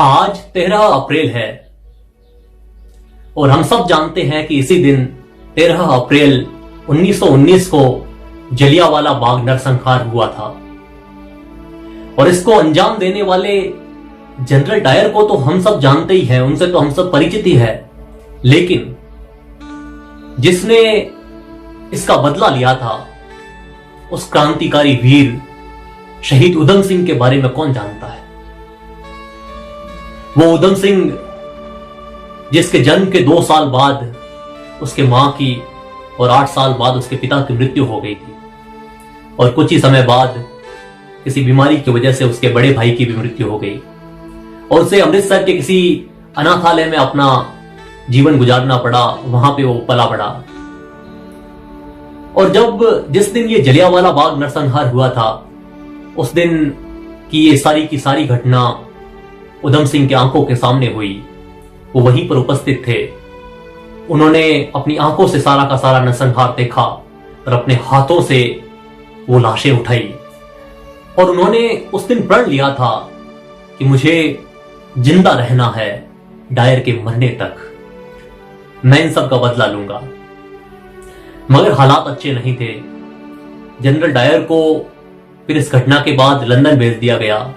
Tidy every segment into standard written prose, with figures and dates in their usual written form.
आज 13 अप्रैल है और हम सब जानते हैं कि इसी दिन 13 अप्रैल 1919 को जलियांवाला बाग नरसंहार हुआ था। और इसको अंजाम देने वाले जनरल डायर को तो हम सब जानते ही हैं, उनसे तो हम सब परिचित ही है। लेकिन जिसने इसका बदला लिया था उस क्रांतिकारी वीर शहीद उधम सिंह के बारे में कौन जानता है। वो उधम सिंह जिसके जन्म के 2 साल बाद उसके मां की और 8 साल बाद उसके पिता की मृत्यु हो गई थी और कुछ ही समय बाद किसी बीमारी की वजह से उसके बड़े भाई की भी मृत्यु हो गई और उसे अमृतसर के किसी अनाथालय में अपना जीवन गुजारना पड़ा। वहां पे वो पला पड़ा। और जिस दिन ये जलियांवाला बाग नरसंहार हुआ था उस दिन की ये सारी की सारी घटना उधम सिंह की आंखों के सामने हुई। वो वहीं पर उपस्थित थे। उन्होंने अपनी आंखों से सारा का सारा नरसंहार देखा और अपने हाथों से वो लाशें उठाई और उन्होंने उस दिन प्रण लिया था कि मुझे जिंदा रहना है डायर के मरने तक, मैं इन सब का बदला लूंगा। मगर हालात अच्छे नहीं थे। जनरल डायर को फिर इस घटना के बाद लंदन भेज दिया गया।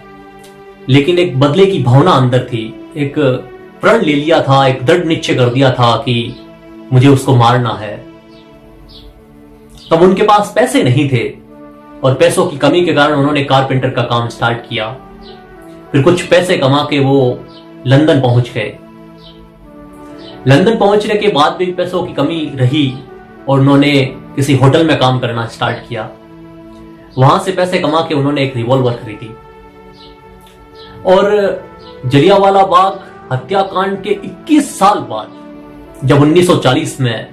लेकिन एक बदले की भावना अंदर थी, एक प्रण ले लिया था, एक दृढ़ निश्चय कर दिया था कि मुझे उसको मारना है। तब उनके पास पैसे नहीं थे और पैसों की कमी के कारण उन्होंने कारपेंटर का काम स्टार्ट किया। फिर कुछ पैसे कमा के वो लंदन पहुंच गए। लंदन पहुंचने के बाद भी पैसों की कमी रही और उन्होंने किसी होटल में काम करना स्टार्ट किया। वहां से पैसे कमा के उन्होंने एक रिवॉल्वर खरीदी और जलियांवाला बाग हत्याकांड के 21 साल बाद जब 1940 में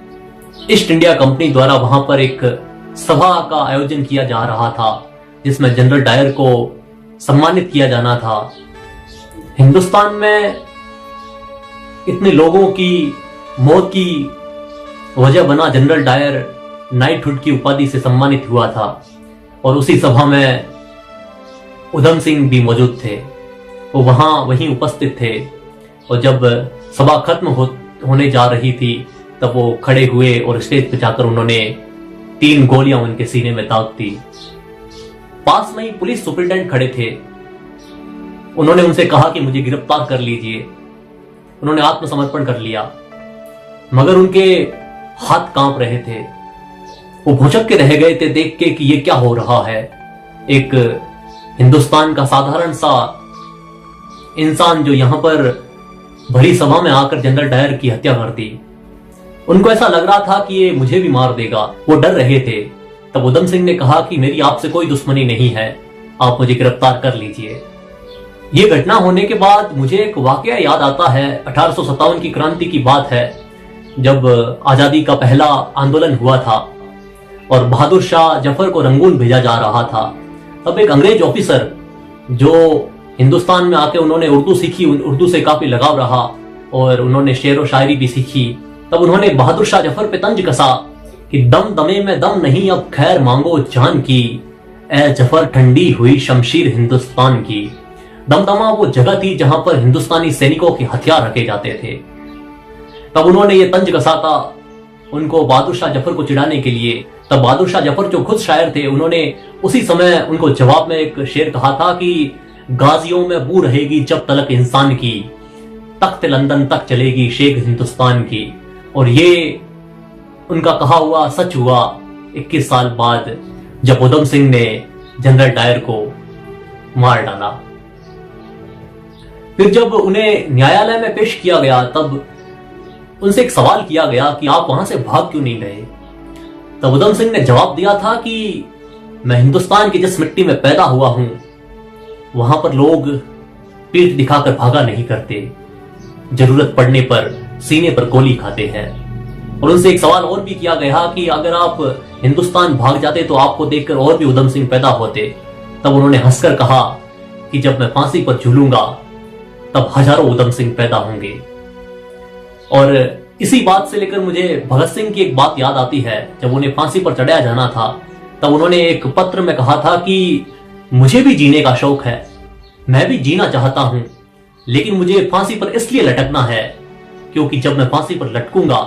ईस्ट इंडिया कंपनी द्वारा वहां पर एक सभा का आयोजन किया जा रहा था जिसमें जनरल डायर को सम्मानित किया जाना था। हिंदुस्तान में इतने लोगों की मौत की वजह बना जनरल डायर नाइटहुड की उपाधि से सम्मानित हुआ था और उसी सभा में उधम सिंह भी मौजूद थे। वो वहीं उपस्थित थे और जब सभा खत्म होने जा रही थी तब वो खड़े हुए और स्टेज पर जाकर उन्होंने 3 गोलियां उनके सीने में दाग दी। पास में ही पुलिस सुपरिटेंडेंट खड़े थे। उन्होंने उनसे कहा कि मुझे गिरफ्तार कर लीजिए। उन्होंने आत्मसमर्पण कर लिया मगर उनके हाथ कांप रहे थे। वो भौचक के रह गए थे देख के कि ये क्या हो रहा है। एक हिंदुस्तान का साधारण सा इंसान जो यहां पर भरी सभा में आकर जनरल डायर की हत्या कर दी। उनको ऐसा लग रहा था कि ये मुझे भी मार देगा। वो डर रहे थे। तब उधम सिंह ने कहा कि मेरी आपसे कोई दुश्मनी नहीं है, आप मुझे गिरफ्तार कर लीजिए। ये घटना होने के बाद मुझे एक वाकया याद आता है। 1857 की क्रांति की बात है जब आजादी का पहला आंदोलन हुआ था और बहादुर शाह जफर को रंगून भेजा जा रहा था। तब एक अंग्रेज ऑफिसर जो हिंदुस्तान में आके उन्होंने उर्दू सीखी, उर्दू से काफी लगाव रहा और उन्होंने शेर व शायरी भी सीखी। तब उन्होंने बहादुर शाह जफर पे तंज कसा कि दम दमे में दम नहीं, अब खैर मांगो जान की, ए जफर ठंडी हुई शमशीर हिंदुस्तान की। दमदमा वो जगह थी जहां पर हिंदुस्तानी सैनिकों के हथियार रखे जाते थे। तब उन्होंने ये तंज कसा था उनको बहादुर शाह जफर को चिढ़ाने के लिए। तब बहादुर शाह जफर जो खुद शायर थे उन्होंने उसी समय उनको जवाब में एक शेर कहा था कि गाजियों में बू रहेगी जब तलक इंसान की, तख्त लंदन तक चलेगी शेख हिंदुस्तान की। और ये उनका कहा हुआ सच हुआ 21 साल बाद जब उधम सिंह ने जनरल डायर को मार डाला। फिर जब उन्हें न्यायालय में पेश किया गया तब उनसे एक सवाल किया गया कि आप वहां से भाग क्यों नहीं गए। तब उधम सिंह ने जवाब दिया था कि मैं हिंदुस्तान की जिस मिट्टी में पैदा हुआ हूं वहां पर लोग पीठ दिखाकर भागा नहीं करते, जरूरत पड़ने पर सीने पर गोली खाते हैं। और उनसे एक सवाल और भी किया गया कि अगर आप हिंदुस्तान भाग जाते तो आपको देखकर और भी उधम सिंह पैदा होते। तब उन्होंने हंसकर कहा कि जब मैं फांसी पर झूलूंगा तब हजारों उधम सिंह पैदा होंगे। और इसी बात से लेकर मुझे भगत सिंह की एक बात याद आती है। जब उन्हें फांसी पर चढ़ाया जाना था तब उन्होंने एक पत्र में कहा था कि मुझे भी जीने का शौक है, मैं भी जीना चाहता हूं, लेकिन मुझे फांसी पर इसलिए लटकना है क्योंकि जब मैं फांसी पर लटकूंगा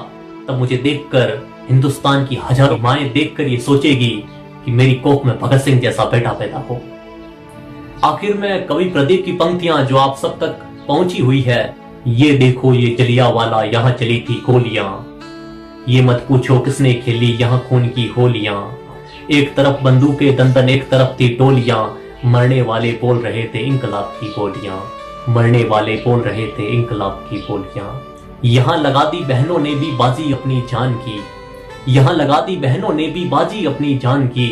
तब मुझे देखकर हिंदुस्तान की हजारों माएं देखकर ये सोचेगी कि मेरी कोख में भगत सिंह जैसा बेटा पैदा हो। आखिर में कवि प्रदीप की पंक्तियां जो आप सब तक पहुंची हुई है, ये देखो ये जलियांवाला, यहां चली थी गोलियां, ये मत पूछो किसने खेली यहां खून की होलियां, एक तरफ बंदूकें दंदन एक तरफ थी टोलियां, मरने वाले बोल रहे थे इंकलाब की बोलियां, मरने वाले बोल रहे थे इंकलाब की बोलियां। यहां लगा दी बहनों ने भी बाजी अपनी जान की, यहां लगा दी बहनों ने भी बाजी अपनी जान की,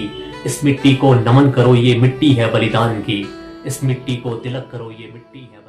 इस मिट्टी को नमन करो ये मिट्टी है बलिदान की, इस मिट्टी को तिलक करो ये मिट्टी है।